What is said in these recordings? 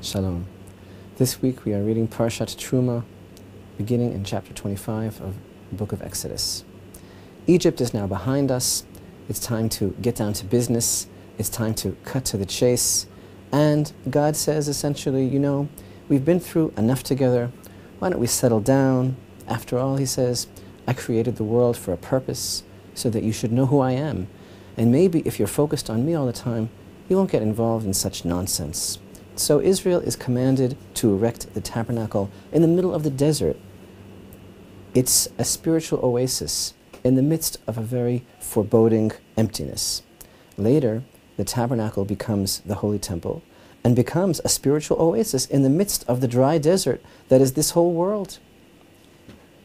Shalom. This week we are reading Parashat Terumah, beginning in chapter 25 of the book of Exodus. Egypt is now behind us. It's time to get down to business. It's time to cut to the chase. And God says essentially, we've been through enough together. Why don't we settle down? After all, he says, I created the world for a purpose so that you should know who I am. And maybe if you're focused on me all the time, you won't get involved in such nonsense. So Israel is commanded to erect the tabernacle in the middle of the desert. It's a spiritual oasis in the midst of a very foreboding emptiness. Later, the tabernacle becomes the holy temple and becomes a spiritual oasis in the midst of the dry desert that is this whole world.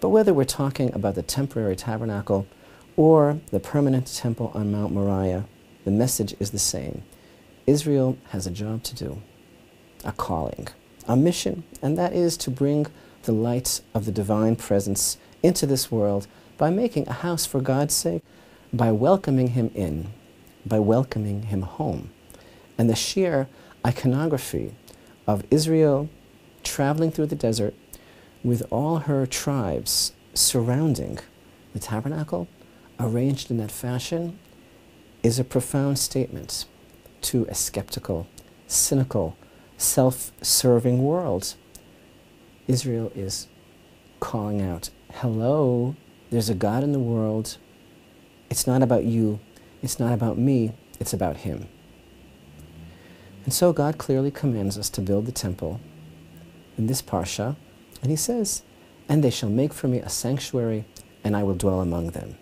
But whether we're talking about the temporary tabernacle or the permanent temple on Mount Moriah, the message is the same. Israel has a job to do, a calling, a mission, and that is to bring the light of the divine presence into this world by making a house for God's sake, by welcoming him in, by welcoming him home. And the sheer iconography of Israel traveling through the desert with all her tribes surrounding the tabernacle, arranged in that fashion, is a profound statement to a skeptical, cynical, self-serving world. Israel is calling out, hello, there's a God in the world. It's not about you, it's not about me, it's about him. And so God clearly commands us to build the temple in this parsha, and he says, and they shall make for me a sanctuary, and I will dwell among them.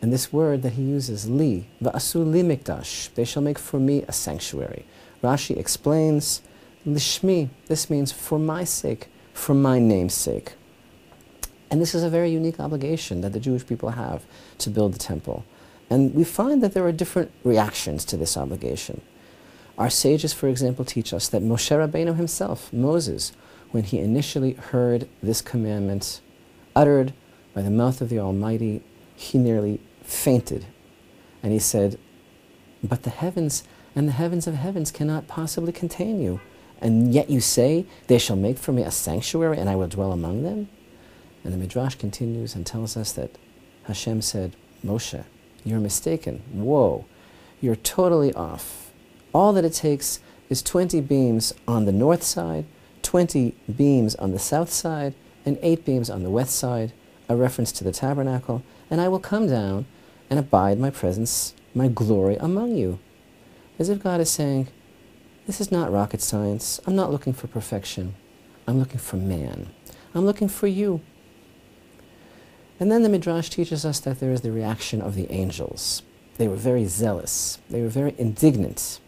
And this word that he uses, li, va'asu li mikdash, they shall make for me a sanctuary. Rashi explains, lishmi, this means for my sake, for my name's sake. And this is a very unique obligation that the Jewish people have to build the temple. And we find that there are different reactions to this obligation. Our sages, for example, teach us that Moshe Rabbeinu himself, Moses, when he initially heard this commandment uttered by the mouth of the Almighty, he nearly fainted. And he said, but the heavens and the heavens of heavens cannot possibly contain you. And yet you say, they shall make for me a sanctuary and I will dwell among them? And the Midrash continues and tells us that Hashem said, Moshe, you're mistaken. Whoa, you're totally off. All that it takes is 20 beams on the north side, 20 beams on the south side, and 8 beams on the west side, a reference to the tabernacle, and I will come down and abide my presence, my glory among you. As if God is saying, this is not rocket science. I'm not looking for perfection. I'm looking for man. I'm looking for you. And then the Midrash teaches us that there is the reaction of the angels. They were very zealous. They were very indignant.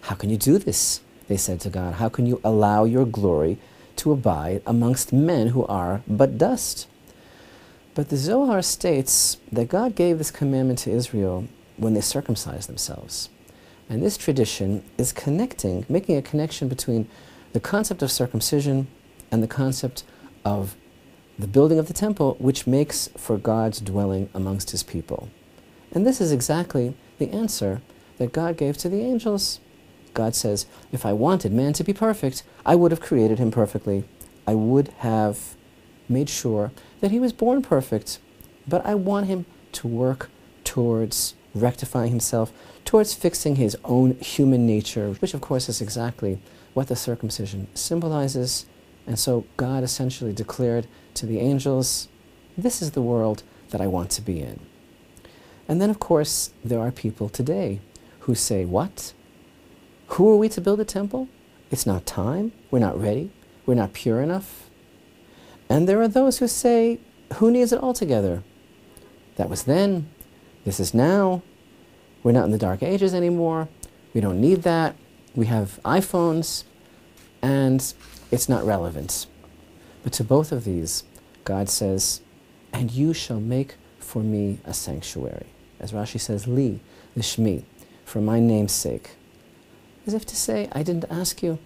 How can you do this? They said to God. How can you allow your glory to abide amongst men who are but dust? But the Zohar states that God gave this commandment to Israel when they circumcised themselves. And this tradition is making a connection between the concept of circumcision and the concept of the building of the temple, which makes for God's dwelling amongst his people. And this is exactly the answer that God gave to the angels. God says, if I wanted man to be perfect, I would have created him perfectly. I would have made sure that he was born perfect. But I want him to work towards rectifying himself, towards fixing his own human nature, which of course is exactly what the circumcision symbolizes. And so God essentially declared to the angels, this is the world that I want to be in. And then of course there are people today who say, what? Who are we to build a temple? It's not time, we're not ready, we're not pure enough. And there are those who say, who needs it altogether? That was then. This is now. We're not in the dark ages anymore. We don't need that. We have iPhones, and it's not relevant. But to both of these, God says, and you shall make for me a sanctuary. As Rashi says, li, lishmi, for my name's sake. As if to say, I didn't ask you.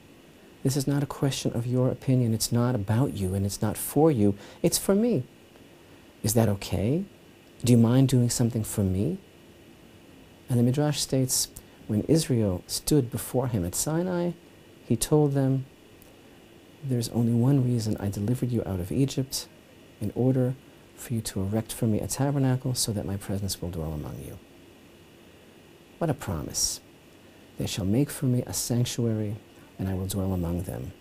This is not a question of your opinion. It's not about you, and it's not for you. It's for me. Is that okay? Do you mind doing something for me? And the Midrash states, when Israel stood before him at Sinai, he told them, There's only one reason I delivered you out of Egypt, in order for you to erect for me a tabernacle so that my presence will dwell among you. What a promise. They shall make for me a sanctuary, and I will dwell among them.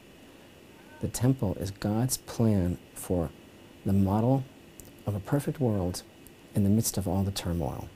The temple is God's plan for the model of a perfect world in the midst of all the turmoil.